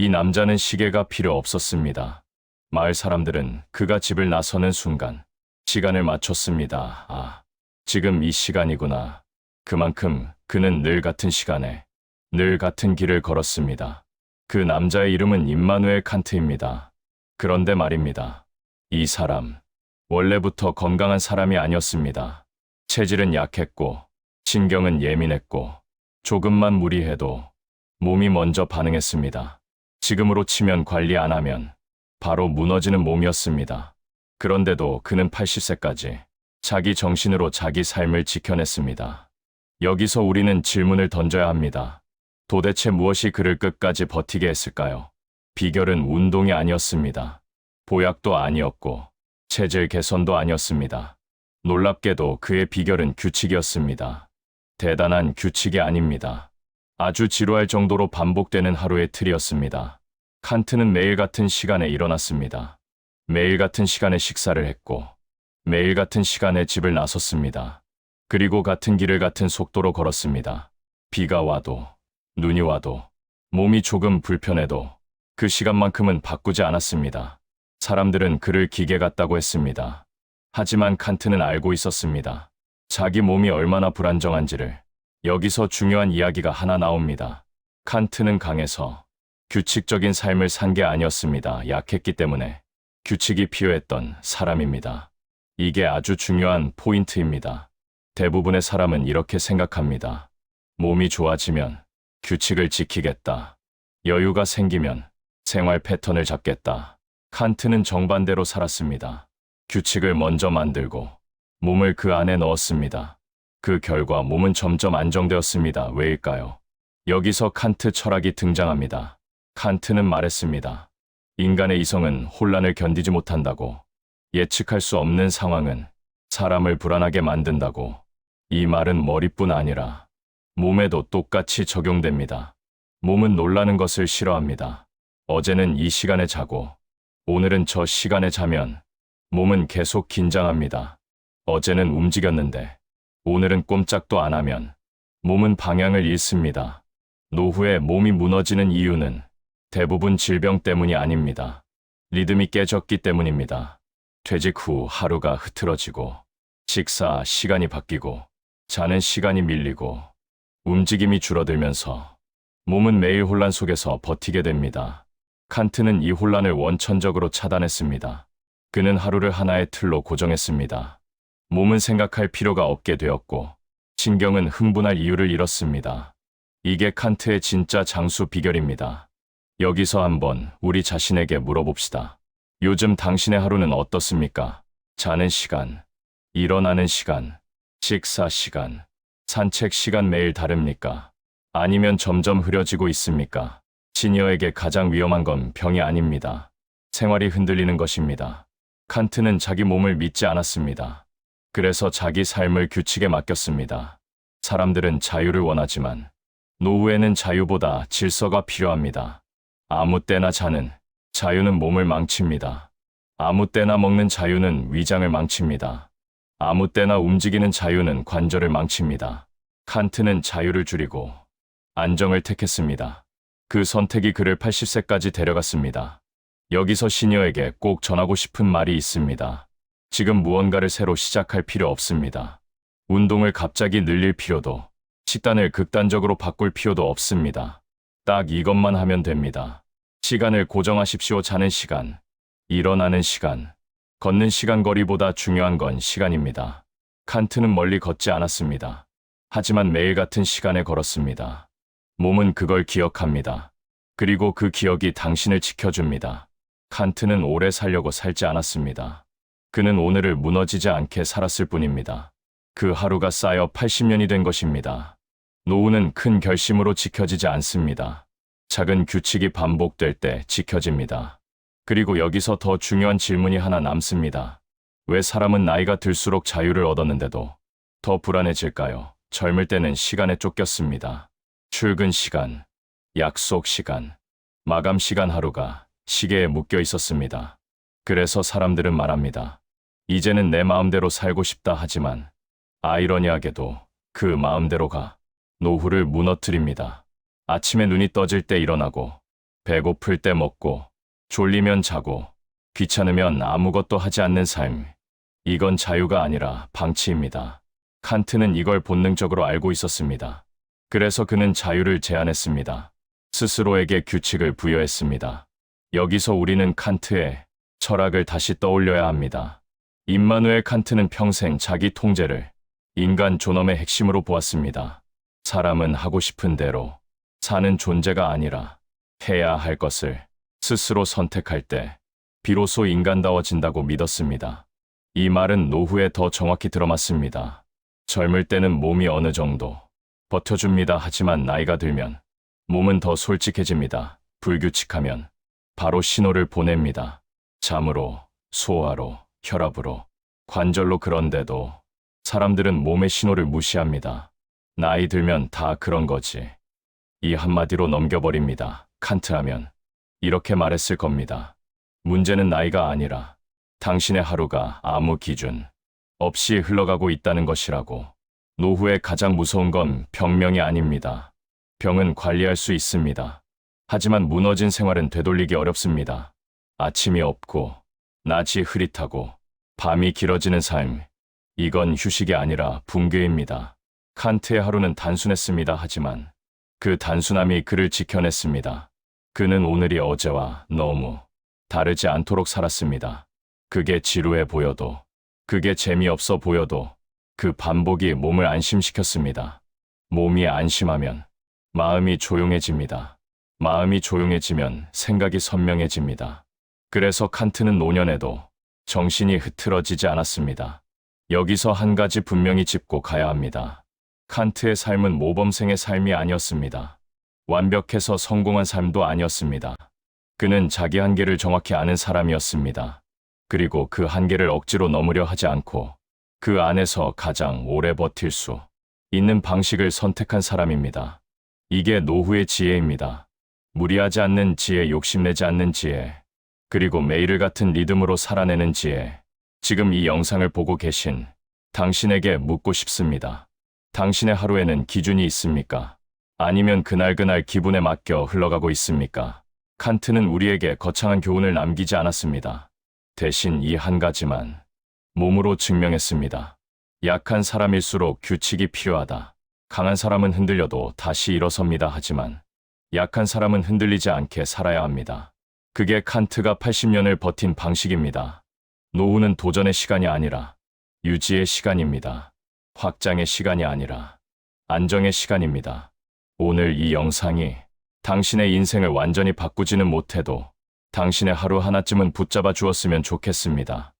이 남자는 시계가 필요 없었습니다. 마을 사람들은 그가 집을 나서는 순간 시간을 맞췄습니다. 아, 지금 이 시간이구나. 그만큼 그는 늘 같은 시간에 늘 같은 길을 걸었습니다. 그 남자의 이름은 임마누엘 칸트입니다. 그런데 말입니다. 이 사람, 원래부터 건강한 사람이 아니었습니다. 체질은 약했고, 신경은 예민했고, 조금만 무리해도 몸이 먼저 반응했습니다. 지금으로 치면 관리 안 하면 바로 무너지는 몸이었습니다. 그런데도 그는 80세까지 자기 정신으로 자기 삶을 지켜냈습니다. 여기서 우리는 질문을 던져야 합니다. 도대체 무엇이 그를 끝까지 버티게 했을까요? 비결은 운동이 아니었습니다. 보약도 아니었고, 체질 개선도 아니었습니다. 놀랍게도 그의 비결은 규칙이었습니다. 대단한 규칙이 아닙니다. 아주 지루할 정도로 반복되는 하루의 틀이었습니다. 칸트는 매일 같은 시간에 일어났습니다. 매일 같은 시간에 식사를 했고, 매일 같은 시간에 집을 나섰습니다. 그리고 같은 길을 같은 속도로 걸었습니다. 비가 와도, 눈이 와도, 몸이 조금 불편해도 그 시간만큼은 바꾸지 않았습니다. 사람들은 그를 기계 같다고 했습니다. 하지만 칸트는 알고 있었습니다. 자기 몸이 얼마나 불안정한지를. 여기서 중요한 이야기가 하나 나옵니다. 칸트는 강해서 규칙적인 삶을 산 게 아니었습니다. 약했기 때문에 규칙이 필요했던 사람입니다. 이게 아주 중요한 포인트입니다. 대부분의 사람은 이렇게 생각합니다. 몸이 좋아지면 규칙을 지키겠다. 여유가 생기면 생활 패턴을 잡겠다. 칸트는 정반대로 살았습니다. 규칙을 먼저 만들고 몸을 그 안에 넣었습니다. 그 결과 몸은 점점 안정되었습니다. 왜일까요? 여기서 칸트 철학이 등장합니다. 칸트는 말했습니다. 인간의 이성은 혼란을 견디지 못한다고. 예측할 수 없는 상황은 사람을 불안하게 만든다고. 이 말은 머리뿐 아니라 몸에도 똑같이 적용됩니다. 몸은 놀라는 것을 싫어합니다. 어제는 이 시간에 자고 오늘은 저 시간에 자면 몸은 계속 긴장합니다. 어제는 움직였는데 오늘은 꼼짝도 안 하면 몸은 방향을 잃습니다. 노후에 몸이 무너지는 이유는 대부분 질병 때문이 아닙니다. 리듬이 깨졌기 때문입니다. 퇴직 후 하루가 흐트러지고 식사 시간이 바뀌고 자는 시간이 밀리고 움직임이 줄어들면서 몸은 매일 혼란 속에서 버티게 됩니다. 칸트는 이 혼란을 원천적으로 차단했습니다. 그는 하루를 하나의 틀로 고정했습니다. 몸은 생각할 필요가 없게 되었고 신경은 흥분할 이유를 잃었습니다. 이게 칸트의 진짜 장수 비결입니다. 여기서 한번 우리 자신에게 물어봅시다. 요즘 당신의 하루는 어떻습니까? 자는 시간, 일어나는 시간, 식사 시간, 산책 시간 매일 다릅니까? 아니면 점점 흐려지고 있습니까? 시니어에게 가장 위험한 건 병이 아닙니다. 생활이 흔들리는 것입니다. 칸트는 자기 몸을 믿지 않았습니다. 그래서 자기 삶을 규칙에 맡겼습니다. 사람들은 자유를 원하지만 노후에는 자유보다 질서가 필요합니다. 아무 때나 자는 자유는 몸을 망칩니다. 아무 때나 먹는 자유는 위장을 망칩니다. 아무 때나 움직이는 자유는 관절을 망칩니다. 칸트는 자유를 줄이고 안정을 택했습니다. 그 선택이 그를 80세까지 데려갔습니다. 여기서 시니어에게 꼭 전하고 싶은 말이 있습니다. 지금 무언가를 새로 시작할 필요 없습니다. 운동을 갑자기 늘릴 필요도, 식단을 극단적으로 바꿀 필요도 없습니다. 딱 이것만 하면 됩니다. 시간을 고정하십시오. 자는 시간, 일어나는 시간, 걷는 시간. 거리보다 중요한 건 시간입니다. 칸트는 멀리 걷지 않았습니다. 하지만 매일 같은 시간에 걸었습니다. 몸은 그걸 기억합니다. 그리고 그 기억이 당신을 지켜줍니다. 칸트는 오래 살려고 살지 않았습니다. 그는 오늘을 무너지지 않게 살았을 뿐입니다. 그 하루가 쌓여 80년이 된 것입니다. 노후는 큰 결심으로 지켜지지 않습니다. 작은 규칙이 반복될 때 지켜집니다. 그리고 여기서 더 중요한 질문이 하나 남습니다. 왜 사람은 나이가 들수록 자유를 얻었는데도 더 불안해질까요? 젊을 때는 시간에 쫓겼습니다. 출근 시간, 약속 시간, 마감 시간. 하루가 시계에 묶여 있었습니다. 그래서 사람들은 말합니다. 이제는 내 마음대로 살고 싶다. 하지만 아이러니하게도 그 마음대로가 노후를 무너뜨립니다. 아침에 눈이 떠질 때 일어나고 배고플 때 먹고, 졸리면 자고, 귀찮으면 아무것도 하지 않는 삶. 이건 자유가 아니라 방치입니다. 칸트는 이걸 본능적으로 알고 있었습니다. 그래서 그는 자유를 제한했습니다. 스스로에게 규칙을 부여했습니다. 여기서 우리는 칸트의 철학을 다시 떠올려야 합니다. 임마누엘 칸트는 평생 자기 통제를 인간 존엄의 핵심으로 보았습니다. 사람은 하고 싶은 대로 사는 존재가 아니라 해야 할 것을 스스로 선택할 때 비로소 인간다워진다고 믿었습니다. 이 말은 노후에 더 정확히 들어맞습니다. 젊을 때는 몸이 어느 정도 버텨줍니다. 하지만 나이가 들면 몸은 더 솔직해집니다. 불규칙하면 바로 신호를 보냅니다. 잠으로, 소화로, 혈압으로, 관절로. 그런데도 사람들은 몸의 신호를 무시합니다. 나이 들면 다 그런 거지. 이 한마디로 넘겨버립니다. 칸트라면 이렇게 말했을 겁니다. 문제는 나이가 아니라 당신의 하루가 아무 기준 없이 흘러가고 있다는 것이라고. 노후의 가장 무서운 건 병명이 아닙니다. 병은 관리할 수 있습니다. 하지만 무너진 생활은 되돌리기 어렵습니다. 아침이 없고, 낮이 흐릿하고, 밤이 길어지는 삶. 이건 휴식이 아니라 붕괴입니다. 칸트의 하루는 단순했습니다. 하지만 그 단순함이 그를 지켜냈습니다. 그는 오늘이 어제와 너무 다르지 않도록 살았습니다. 그게 지루해 보여도, 그게 재미없어 보여도 그 반복이 몸을 안심시켰습니다. 몸이 안심하면 마음이 조용해집니다. 마음이 조용해지면 생각이 선명해집니다. 그래서 칸트는 노년에도 정신이 흐트러지지 않았습니다. 여기서 한 가지 분명히 짚고 가야 합니다. 칸트의 삶은 모범생의 삶이 아니었습니다. 완벽해서 성공한 삶도 아니었습니다. 그는 자기 한계를 정확히 아는 사람이었습니다. 그리고 그 한계를 억지로 넘으려 하지 않고 그 안에서 가장 오래 버틸 수 있는 방식을 선택한 사람입니다. 이게 노후의 지혜입니다. 무리하지 않는 지혜, 욕심내지 않는 지혜, 그리고 매일을 같은 리듬으로 살아내는 지혜. 지금 이 영상을 보고 계신 당신에게 묻고 싶습니다. 당신의 하루에는 기준이 있습니까? 아니면 그날그날 기분에 맡겨 흘러가고 있습니까? 칸트는 우리에게 거창한 교훈을 남기지 않았습니다. 대신 이 한 가지만 몸으로 증명했습니다. 약한 사람일수록 규칙이 필요하다. 강한 사람은 흔들려도 다시 일어섭니다. 하지만 약한 사람은 흔들리지 않게 살아야 합니다. 그게 칸트가 80년을 버틴 방식입니다. 노후는 도전의 시간이 아니라 유지의 시간입니다. 확장의 시간이 아니라 안정의 시간입니다. 오늘 이 영상이 당신의 인생을 완전히 바꾸지는 못해도 당신의 하루 하나쯤은 붙잡아 주었으면 좋겠습니다.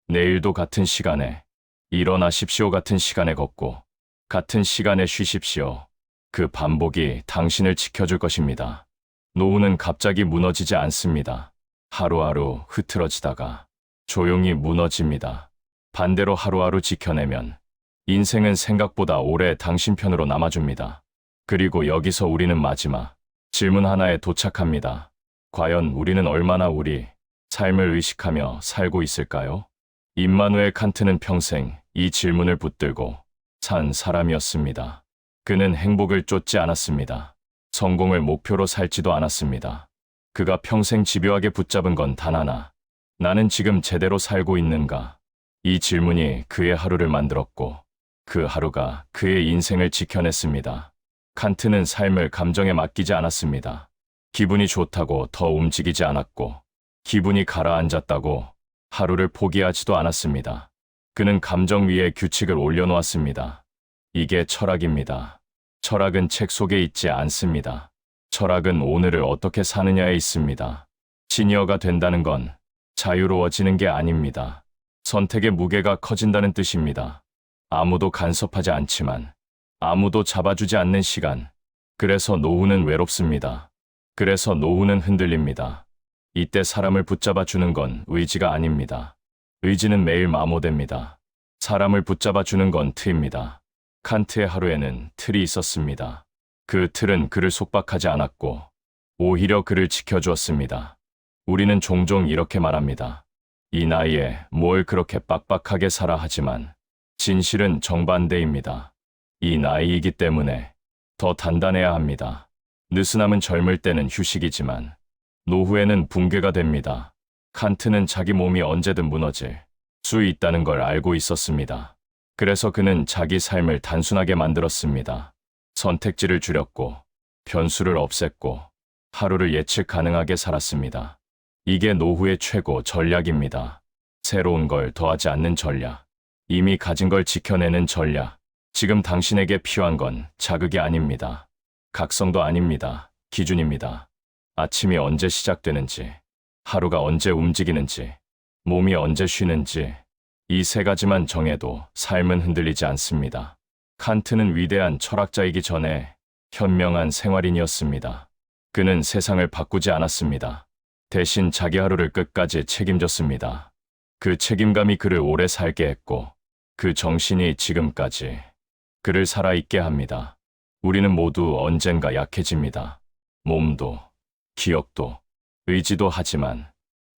내일도 같은 시간에 일어나십시오. 같은 시간에 걷고 같은 시간에 쉬십시오. 그 반복이 당신을 지켜줄 것입니다. 노후는 갑자기 무너지지 않습니다. 하루하루 흐트러지다가 조용히 무너집니다. 반대로 하루하루 지켜내면 인생은 생각보다 오래 당신 편으로 남아줍니다. 그리고 여기서 우리는 마지막 질문 하나에 도착합니다. 과연 우리는 얼마나 우리 삶을 의식하며 살고 있을까요? 임마누엘 칸트는 평생 이 질문을 붙들고 산 사람이었습니다. 그는 행복을 쫓지 않았습니다. 성공을 목표로 살지도 않았습니다. 그가 평생 집요하게 붙잡은 건 단 하나. 나는 지금 제대로 살고 있는가? 이 질문이 그의 하루를 만들었고 그 하루가 그의 인생을 지켜냈습니다. 칸트는 삶을 감정에 맡기지 않았습니다. 기분이 좋다고 더 움직이지 않았고 기분이 가라앉았다고 하루를 포기하지도 않았습니다. 그는 감정 위에 규칙을 올려놓았습니다. 이게 철학입니다. 철학은 책 속에 있지 않습니다. 철학은 오늘을 어떻게 사느냐에 있습니다. 시니어가 된다는 건 자유로워지는 게 아닙니다. 선택의 무게가 커진다는 뜻입니다. 아무도 간섭하지 않지만 아무도 잡아주지 않는 시간. 그래서 노후는 외롭습니다. 그래서 노후는 흔들립니다. 이때 사람을 붙잡아 주는 건 의지가 아닙니다. 의지는 매일 마모됩니다. 사람을 붙잡아 주는 건 틀입니다. 칸트의 하루에는 틀이 있었습니다. 그 틀은 그를 속박하지 않았고 오히려 그를 지켜주었습니다. 우리는 종종 이렇게 말합니다. 이 나이에 뭘 그렇게 빡빡하게 살아. 하지만 진실은 정반대입니다. 이 나이이기 때문에 더 단단해야 합니다. 느슨함은 젊을 때는 휴식이지만 노후에는 붕괴가 됩니다. 칸트는 자기 몸이 언제든 무너질 수 있다는 걸 알고 있었습니다. 그래서 그는 자기 삶을 단순하게 만들었습니다. 선택지를 줄였고 변수를 없앴고 하루를 예측 가능하게 살았습니다. 이게 노후의 최고 전략입니다. 새로운 걸 더하지 않는 전략. 이미 가진 걸 지켜내는 전략. 지금 당신에게 필요한 건 자극이 아닙니다. 각성도 아닙니다. 기준입니다. 아침이 언제 시작되는지, 하루가 언제 움직이는지, 몸이 언제 쉬는지, 이 세 가지만 정해도 삶은 흔들리지 않습니다. 칸트는 위대한 철학자이기 전에 현명한 생활인이었습니다. 그는 세상을 바꾸지 않았습니다. 대신 자기 하루를 끝까지 책임졌습니다. 그 책임감이 그를 오래 살게 했고, 그 정신이 지금까지 그를 살아있게 합니다. 우리는 모두 언젠가 약해집니다. 몸도, 기억도, 의지도. 하지만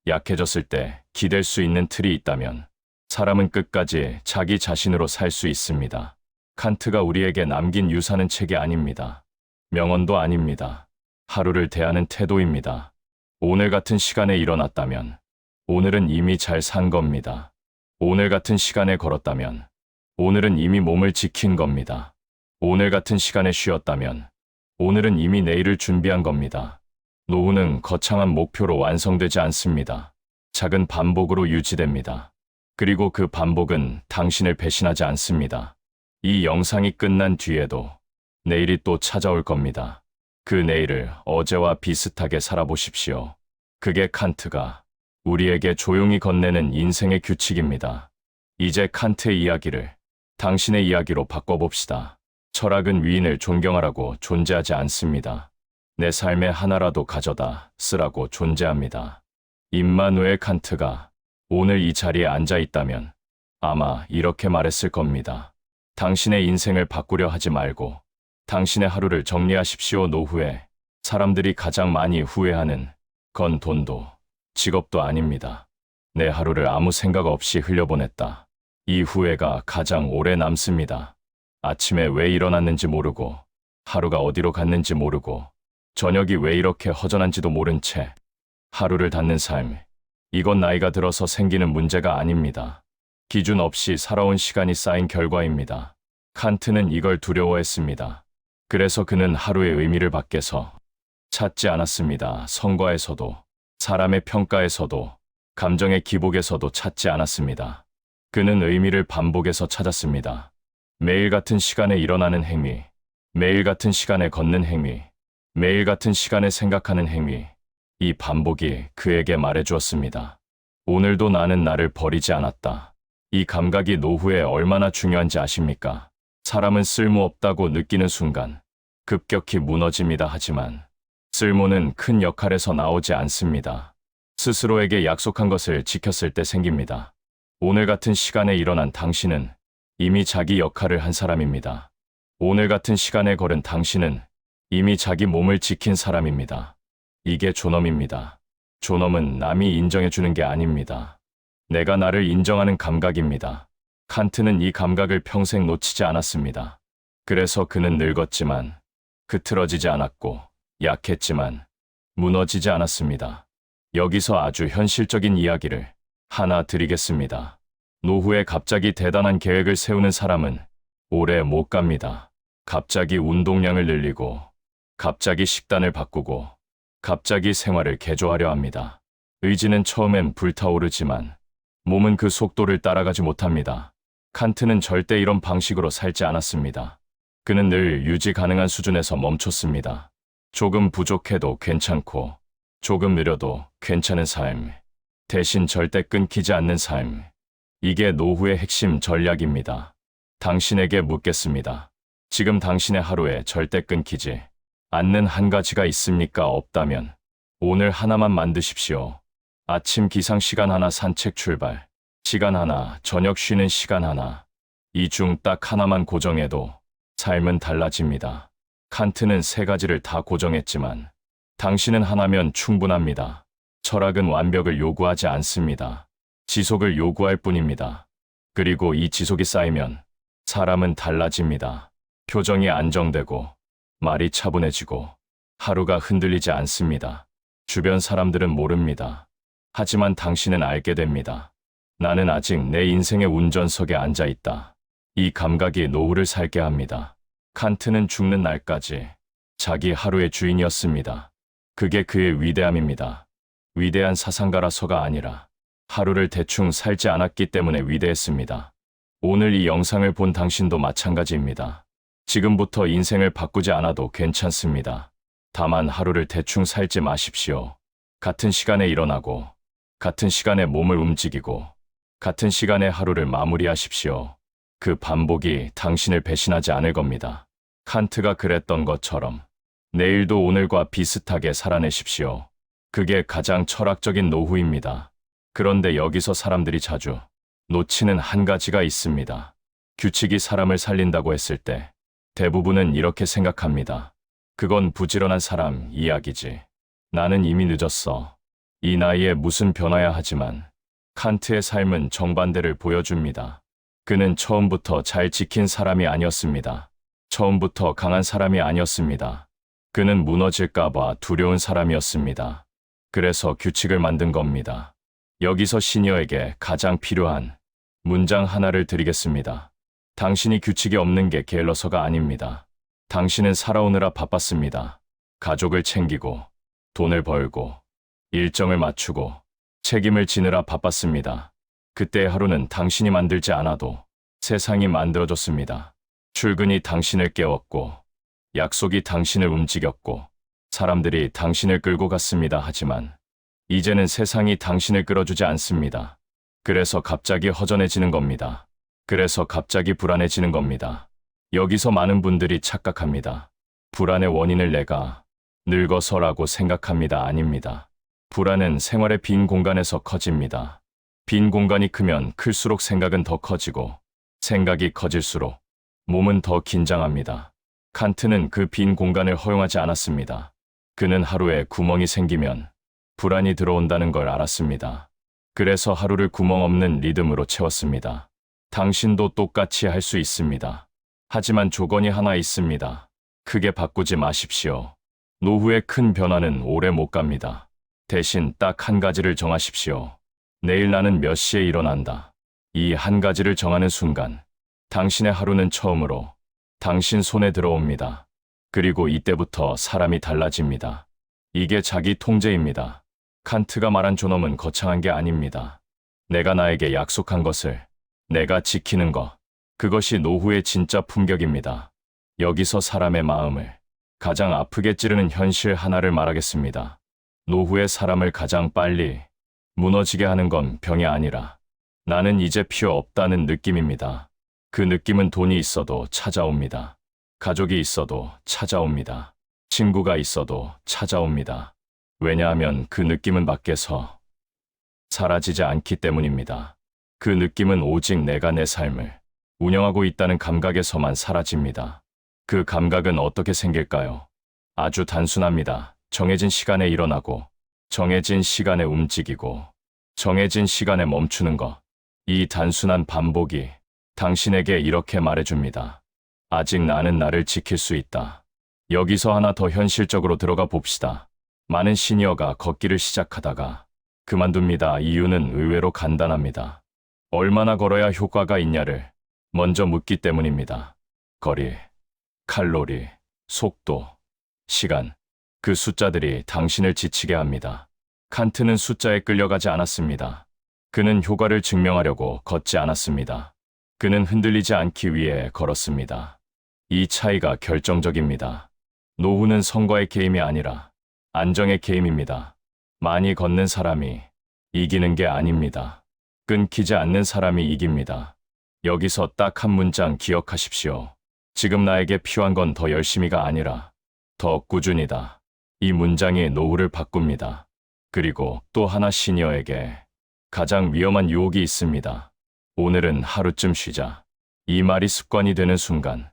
약해졌을 때 기댈 수 있는 틀이 있다면 사람은 끝까지 자기 자신으로 살 수 있습니다. 칸트가 우리에게 남긴 유산은 책이 아닙니다. 명언도 아닙니다. 하루를 대하는 태도입니다. 오늘 같은 시간에 일어났다면 오늘은 이미 잘 산 겁니다. 오늘 같은 시간에 걸었다면 오늘은 이미 몸을 지킨 겁니다. 오늘 같은 시간에 쉬었다면 오늘은 이미 내일을 준비한 겁니다. 노후는 거창한 목표로 완성되지 않습니다. 작은 반복으로 유지됩니다. 그리고 그 반복은 당신을 배신하지 않습니다. 이 영상이 끝난 뒤에도 내일이 또 찾아올 겁니다. 그 내일을 어제와 비슷하게 살아보십시오. 그게 칸트가 우리에게 조용히 건네는 인생의 규칙입니다. 이제 칸트의 이야기를 당신의 이야기로 바꿔봅시다. 철학은 위인을 존경하라고 존재하지 않습니다. 내 삶의 하나라도 가져다 쓰라고 존재합니다. 임마누엘 칸트가 오늘 이 자리에 앉아 있다면 아마 이렇게 말했을 겁니다. 당신의 인생을 바꾸려 하지 말고 당신의 하루를 정리하십시오. 노후에 사람들이 가장 많이 후회하는 건 돈도 직업도 아닙니다. 내 하루를 아무 생각 없이 흘려보냈다. 이 후회가 가장 오래 남습니다. 아침에 왜 일어났는지 모르고 하루가 어디로 갔는지 모르고 저녁이 왜 이렇게 허전한지도 모른 채 하루를 닫는 삶. 이건 나이가 들어서 생기는 문제가 아닙니다. 기준 없이 살아온 시간이 쌓인 결과입니다. 칸트는 이걸 두려워했습니다. 그래서 그는 하루의 의미를 밖에서 찾지 않았습니다. 성과에서도, 사람의 평가에서도, 감정의 기복에서도 찾지 않았습니다. 그는 의미를 반복에서 찾았습니다. 매일 같은 시간에 일어나는 행위, 매일 같은 시간에 걷는 행위, 매일 같은 시간에 생각하는 행위. 이 반복이 그에게 말해주었습니다. 오늘도 나는 나를 버리지 않았다. 이 감각이 노후에 얼마나 중요한지 아십니까? 사람은 쓸모없다고 느끼는 순간 급격히 무너집니다. 하지만 쓸모는 큰 역할에서 나오지 않습니다. 스스로에게 약속한 것을 지켰을 때 생깁니다. 오늘 같은 시간에 일어난 당신은 이미 자기 역할을 한 사람입니다. 오늘 같은 시간에 걸은 당신은 이미 자기 몸을 지킨 사람입니다. 이게 존엄입니다. 존엄은 남이 인정해주는 게 아닙니다. 내가 나를 인정하는 감각입니다. 칸트는 이 감각을 평생 놓치지 않았습니다. 그래서 그는 늙었지만 흐트러지지 않았고 약했지만 무너지지 않았습니다. 여기서 아주 현실적인 이야기를 하나 드리겠습니다. 노후에 갑자기 대단한 계획을 세우는 사람은 오래 못 갑니다. 갑자기 운동량을 늘리고 갑자기 식단을 바꾸고 갑자기 생활을 개조하려 합니다. 의지는 처음엔 불타오르지만 몸은 그 속도를 따라가지 못합니다. 칸트는 절대 이런 방식으로 살지 않았습니다. 그는 늘 유지 가능한 수준에서 멈췄습니다. 조금 부족해도 괜찮고 조금 느려도 괜찮은 삶. 대신 절대 끊기지 않는 삶. 이게 노후의 핵심 전략입니다. 당신에게 묻겠습니다. 지금 당신의 하루에 절대 끊기지 않는 한 가지가 있습니까? 없다면 오늘 하나만 만드십시오. 아침 기상 시간 하나, 산책 출발 시간 하나, 저녁 쉬는 시간 하나. 이 중 딱 하나만 고정해도 삶은 달라집니다. 칸트는 세 가지를 다 고정했지만 당신은 하나면 충분합니다. 철학은 완벽을 요구하지 않습니다. 지속을 요구할 뿐입니다. 그리고 이 지속이 쌓이면 사람은 달라집니다. 표정이 안정되고 말이 차분해지고 하루가 흔들리지 않습니다. 주변 사람들은 모릅니다. 하지만 당신은 알게 됩니다. 나는 아직 내 인생의 운전석에 앉아 있다. 이 감각이 노후를 살게 합니다. 칸트는 죽는 날까지 자기 하루의 주인이었습니다. 그게 그의 위대함입니다. 위대한 사상가라서가 아니라 하루를 대충 살지 않았기 때문에 위대했습니다. 오늘 이 영상을 본 당신도 마찬가지입니다. 지금부터 인생을 바꾸지 않아도 괜찮습니다. 다만 하루를 대충 살지 마십시오. 같은 시간에 일어나고, 같은 시간에 몸을 움직이고, 같은 시간에 하루를 마무리하십시오. 그 반복이 당신을 배신하지 않을 겁니다. 칸트가 그랬던 것처럼 내일도 오늘과 비슷하게 살아내십시오. 그게 가장 철학적인 노후입니다. 그런데 여기서 사람들이 자주 놓치는 한 가지가 있습니다. 규칙이 사람을 살린다고 했을 때 대부분은 이렇게 생각합니다. 그건 부지런한 사람 이야기지. 나는 이미 늦었어. 이 나이에 무슨 변화야 하지만 칸트의 삶은 정반대를 보여줍니다. 그는 처음부터 잘 지킨 사람이 아니었습니다. 처음부터 강한 사람이 아니었습니다. 그는 무너질까봐 두려운 사람이었습니다. 그래서 규칙을 만든 겁니다. 여기서 시니어에게 가장 필요한 문장 하나를 드리겠습니다. 당신이 규칙이 없는 게 게을러서가 아닙니다. 당신은 살아오느라 바빴습니다. 가족을 챙기고, 돈을 벌고, 일정을 맞추고, 책임을 지느라 바빴습니다. 그때의 하루는 당신이 만들지 않아도 세상이 만들어줬습니다. 출근이 당신을 깨웠고, 약속이 당신을 움직였고, 사람들이 당신을 끌고 갔습니다. 하지만 이제는 세상이 당신을 끌어주지 않습니다. 그래서 갑자기 허전해지는 겁니다. 그래서 갑자기 불안해지는 겁니다. 여기서 많은 분들이 착각합니다. 불안의 원인을 내가 늙어서라고 생각합니다. 아닙니다. 불안은 생활의 빈 공간에서 커집니다. 빈 공간이 크면 클수록 생각은 더 커지고, 생각이 커질수록 몸은 더 긴장합니다. 칸트는 그 빈 공간을 허용하지 않았습니다. 그는 하루에 구멍이 생기면 불안이 들어온다는 걸 알았습니다. 그래서 하루를 구멍 없는 리듬으로 채웠습니다. 당신도 똑같이 할 수 있습니다. 하지만 조건이 하나 있습니다. 크게 바꾸지 마십시오. 노후의 큰 변화는 오래 못 갑니다. 대신 딱 한 가지를 정하십시오. 내일 나는 몇 시에 일어난다. 이 한 가지를 정하는 순간 당신의 하루는 처음으로 당신 손에 들어옵니다. 그리고 이때부터 사람이 달라집니다. 이게 자기 통제입니다. 칸트가 말한 존엄은 거창한 게 아닙니다. 내가 나에게 약속한 것을 내가 지키는 것, 그것이 노후의 진짜 품격입니다. 여기서 사람의 마음을 가장 아프게 찌르는 현실 하나를 말하겠습니다. 노후의 사람을 가장 빨리 무너지게 하는 건 병이 아니라 나는 이제 필요 없다는 느낌입니다. 그 느낌은 돈이 있어도 찾아옵니다. 가족이 있어도 찾아옵니다. 친구가 있어도 찾아옵니다. 왜냐하면 그 느낌은 밖에서 사라지지 않기 때문입니다. 그 느낌은 오직 내가 내 삶을 운영하고 있다는 감각에서만 사라집니다. 그 감각은 어떻게 생길까요? 아주 단순합니다. 정해진 시간에 일어나고, 정해진 시간에 움직이고, 정해진 시간에 멈추는 것. 이 단순한 반복이 당신에게 이렇게 말해줍니다. 아직 나는 나를 지킬 수 있다. 여기서 하나 더 현실적으로 들어가 봅시다. 많은 시니어가 걷기를 시작하다가 그만둡니다. 이유는 의외로 간단합니다. 얼마나 걸어야 효과가 있냐를 먼저 묻기 때문입니다. 거리, 칼로리, 속도, 시간, 그 숫자들이 당신을 지치게 합니다. 칸트는 숫자에 끌려가지 않았습니다. 그는 효과를 증명하려고 걷지 않았습니다. 그는 흔들리지 않기 위해 걸었습니다. 이 차이가 결정적입니다. 노후는 성과의 게임이 아니라 안정의 게임입니다. 많이 걷는 사람이 이기는 게 아닙니다. 끊기지 않는 사람이 이깁니다. 여기서 딱 한 문장 기억하십시오. 지금 나에게 필요한 건 더 열심히가 아니라 더 꾸준히다. 이 문장이 노후를 바꿉니다. 그리고 또 하나 시니어에게 가장 위험한 유혹이 있습니다. 오늘은 하루쯤 쉬자. 이 말이 습관이 되는 순간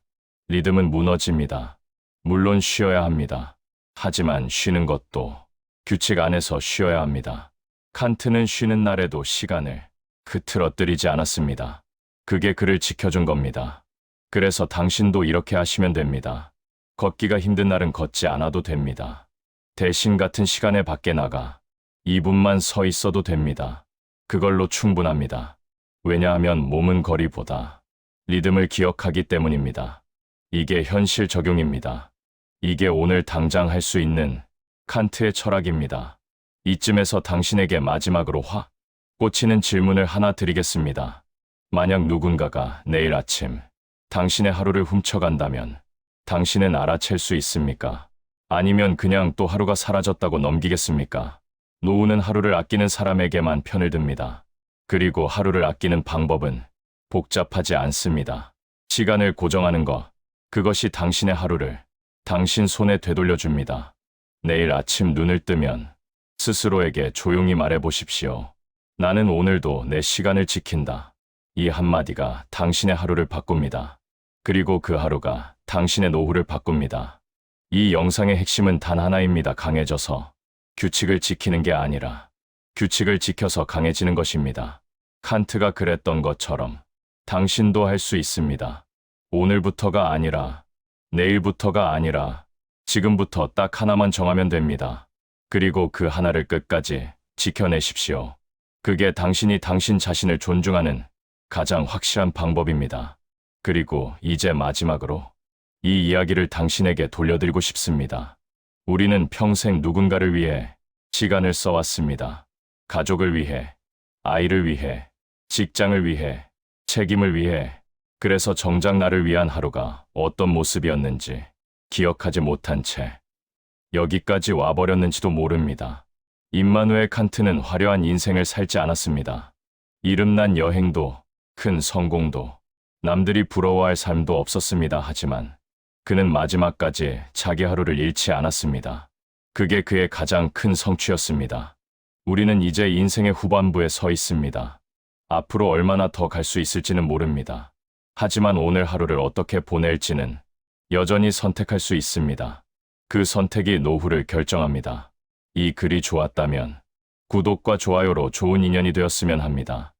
리듬은 무너집니다. 물론 쉬어야 합니다. 하지만 쉬는 것도 규칙 안에서 쉬어야 합니다. 칸트는 쉬는 날에도 시간을 흐트러뜨리지 않았습니다. 그게 그를 지켜준 겁니다. 그래서 당신도 이렇게 하시면 됩니다. 걷기가 힘든 날은 걷지 않아도 됩니다. 대신 같은 시간에 밖에 나가 2분만 서 있어도 됩니다. 그걸로 충분합니다. 왜냐하면 몸은 거리보다 리듬을 기억하기 때문입니다. 이게 현실 적용입니다. 이게 오늘 당장 할 수 있는 칸트의 철학입니다. 이쯤에서 당신에게 마지막으로 확 꽂히는 질문을 하나 드리겠습니다. 만약 누군가가 내일 아침 당신의 하루를 훔쳐간다면 당신은 알아챌 수 있습니까? 아니면 그냥 또 하루가 사라졌다고 넘기겠습니까? 노후는 하루를 아끼는 사람에게만 편을 듭니다. 그리고 하루를 아끼는 방법은 복잡하지 않습니다. 시간을 고정하는 것, 그것이 당신의 하루를 당신 손에 되돌려줍니다. 내일 아침 눈을 뜨면 스스로에게 조용히 말해보십시오. 나는 오늘도 내 시간을 지킨다. 이 한마디가 당신의 하루를 바꿉니다. 그리고 그 하루가 당신의 노후를 바꿉니다. 이 영상의 핵심은 단 하나입니다. 강해져서 규칙을 지키는 게 아니라 규칙을 지켜서 강해지는 것입니다. 칸트가 그랬던 것처럼 당신도 할 수 있습니다. 오늘부터가 아니라 내일부터가 아니라 지금부터 딱 하나만 정하면 됩니다. 그리고 그 하나를 끝까지 지켜내십시오. 그게 당신이 당신 자신을 존중하는 가장 확실한 방법입니다. 그리고 이제 마지막으로 이 이야기를 당신에게 돌려드리고 싶습니다. 우리는 평생 누군가를 위해 시간을 써왔습니다. 가족을 위해, 아이를 위해, 직장을 위해, 책임을 위해. 그래서 정작 나를 위한 하루가 어떤 모습이었는지 기억하지 못한 채 여기까지 와버렸는지도 모릅니다. 임마누엘 칸트는 화려한 인생을 살지 않았습니다. 이름난 여행도, 큰 성공도, 남들이 부러워할 삶도 없었습니다. 하지만 그는 마지막까지 자기 하루를 잃지 않았습니다. 그게 그의 가장 큰 성취였습니다. 우리는 이제 인생의 후반부에 서 있습니다. 앞으로 얼마나 더 갈 수 있을지는 모릅니다. 하지만 오늘 하루를 어떻게 보낼지는 여전히 선택할 수 있습니다. 그 선택이 노후를 결정합니다. 이 글이 좋았다면 구독과 좋아요로 좋은 인연이 되었으면 합니다.